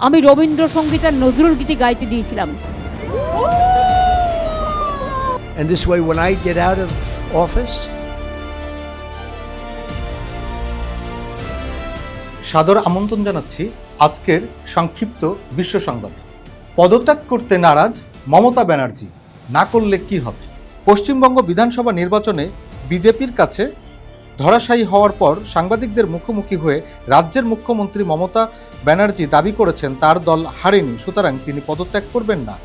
আমি রবীন্দ্রসঙ্গীত আর নজরুল গীতি গাইতে দিয়েছিলাম। And this way, when I get out of office, সাদর আমন্ত্রণ জানাচ্ছি আজকের সংক্ষিপ্ত বিশ্ব সংবাদে। পদত্যাগ করতে নারাজ মমতা ব্যানার্জি, না করলে কি হবে? পশ্চিমবঙ্গ বিধানসভা নির্বাচনে বিজেপির কাছে ধরাশায়ী হওয়ার পর সাংবাদিকদের মুখোমুখি হয়ে রাজ্যের মুখ্যমন্ত্রী মমতা ব্যানার্জি দাবি করেছেন তার দল হারেনি, সুতরাং তিনি পদত্যাগ করবেন না।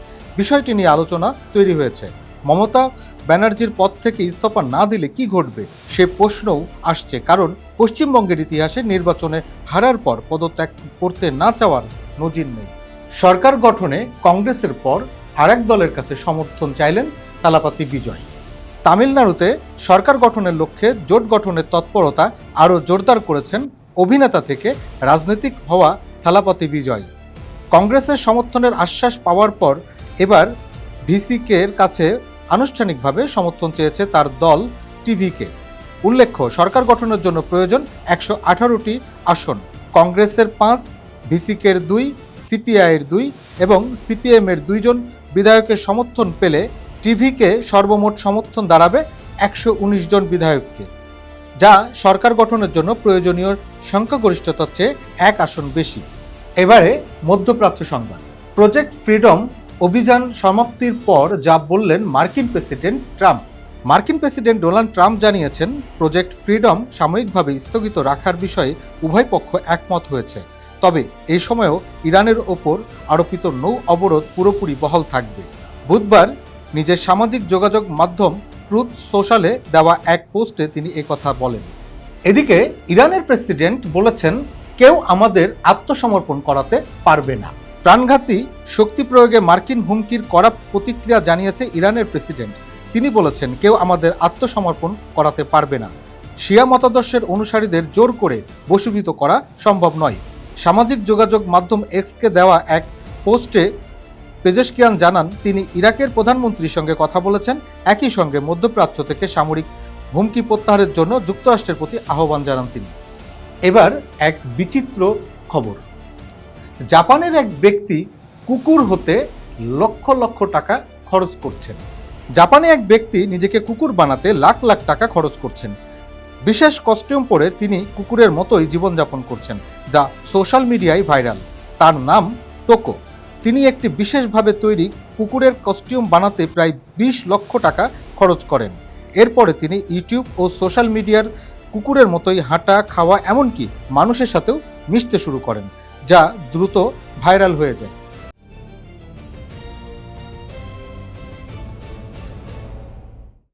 বিষয়টি নিয়ে আলোচনা তৈরি হয়েছে। মমতা ব্যানার্জির পদ থেকে ইস্তফা না দিলে কি ঘটবে সে প্রশ্নও আসছে, কারণ পশ্চিমবঙ্গের ইতিহাসে নির্বাচনে হারার পর পদত্যাগ করতে না চাওয়ার নজির নেই। সরকার গঠনে কংগ্রেসের পর আরেক দলের কাছে সমর্থন চাইলেন থালাপতি বিজয়। তামিলনাড়ুতে সরকার গঠনের লক্ষ্যে জোট গঠনের তৎপরতা আরও জোরদার করেছেন অভিনেতা থেকে রাজনৈতিক হওয়া থালাপতি বিজয়। কংগ্রেসের সমর্থনের আশ্বাস পাওয়ার পর এবার ভিসিকের কাছে আনুষ্ঠানিকভাবে সমর্থন চেয়েছে তার দল টিভিকে। উল্লেখ্য, সরকার গঠনের জন্য প্রয়োজন 118টি আসন। কংগ্রেসের 5, ভিসিকের 2, সিপিআইয়ের 2 এবং সিপিএমের 2 জন বিধায়কের সমর্থন পেলে টিভিকে সর্বমোট সমর্থন দাঁড়াবে 119 জন বিধায়ককে, যা সরকার গঠনের জন্য প্রয়োজনীয় সংখ্যাগরিষ্ঠতার চেয়ে 1 আসন বেশি। এবারে মধ্যপ্রাচ্য সংবাদ। প্রজেক্ট ফ্রিডম অভিযান সমাপ্তির পর যা বললেন মার্কিন প্রেসিডেন্ট ট্রাম্প। মার্কিন প্রেসিডেন্ট ডোনাল্ড ট্রাম্প জানিয়েছেন, প্রজেক্ট ফ্রিডম সাময়িকভাবে স্থগিত রাখার বিষয়ে উভয় পক্ষ একমত হয়েছে। তবে এই সময়েও ইরানের ওপর আরোপিত নৌ অবরোধ পুরোপুরি বহাল থাকবে। বুধবার নিজের সামাজিক যোগাযোগ মাধ্যম ট্রুথ সোশ্যালে দেওয়া এক পোস্টে তিনি একথা বলেন। এদিকে ইরানের প্রেসিডেন্ট বলেছেন, কেউ আমাদের আত্মসমর্পণ করাতে পারবে না। প্রাণঘাতী শক্তি প্রয়োগে মার্কিন হুমকির কড়া প্রতিক্রিয়া জানিয়েছে ইরানের প্রেসিডেন্ট। তিনি বলেছেন, কেউ আমাদের আত্মসমর্পণ করাতে পারবে না। শিয়া মতাদর্শের অনুসারীদের জোর করে বশীভূত করা সম্ভব নয়। সামাজিক যোগাযোগ মাধ্যম এক্সকে দেওয়া এক পোস্টে পেজেশকিয়ান জানান, তিনি ইরাকের প্রধানমন্ত্রীর সঙ্গে কথা বলেছেন, একই সঙ্গে মধ্যপ্রাচ্য থেকে সামরিক হুমকি প্রত্যাহারের জন্য যুক্তরাষ্ট্রের প্রতি আহ্বান জানান তিনি। এবার এক বিচিত্র খবর। জাপানের এক ব্যক্তি কুকুর হতে লক্ষ লক্ষ টাকা খরচ করছেন। জাপানে এক ব্যক্তি নিজেকে কুকুর বানাতে লাখ লাখ টাকা খরচ করছেন। বিশেষ কস্টিউম পরে তিনি কুকুরের মতোই জীবনযাপন করছেন, যা সোশ্যাল মিডিয়ায় ভাইরাল। তার নাম টোকো। তিনি একটি বিশেষভাবে তৈরি কুকুরের কস্টিউম বানাতে প্রায় 20 লক্ষ টাকা খরচ করেন। এরপরে তিনি ইউটিউব ও সোশ্যাল মিডিয়ার কুকুরের মতোই হাঁটা, খাওয়া, এমনকি মানুষের সাথেও মিশতে শুরু করেন, যা দ্রুত ভাইরাল হয়ে যায়।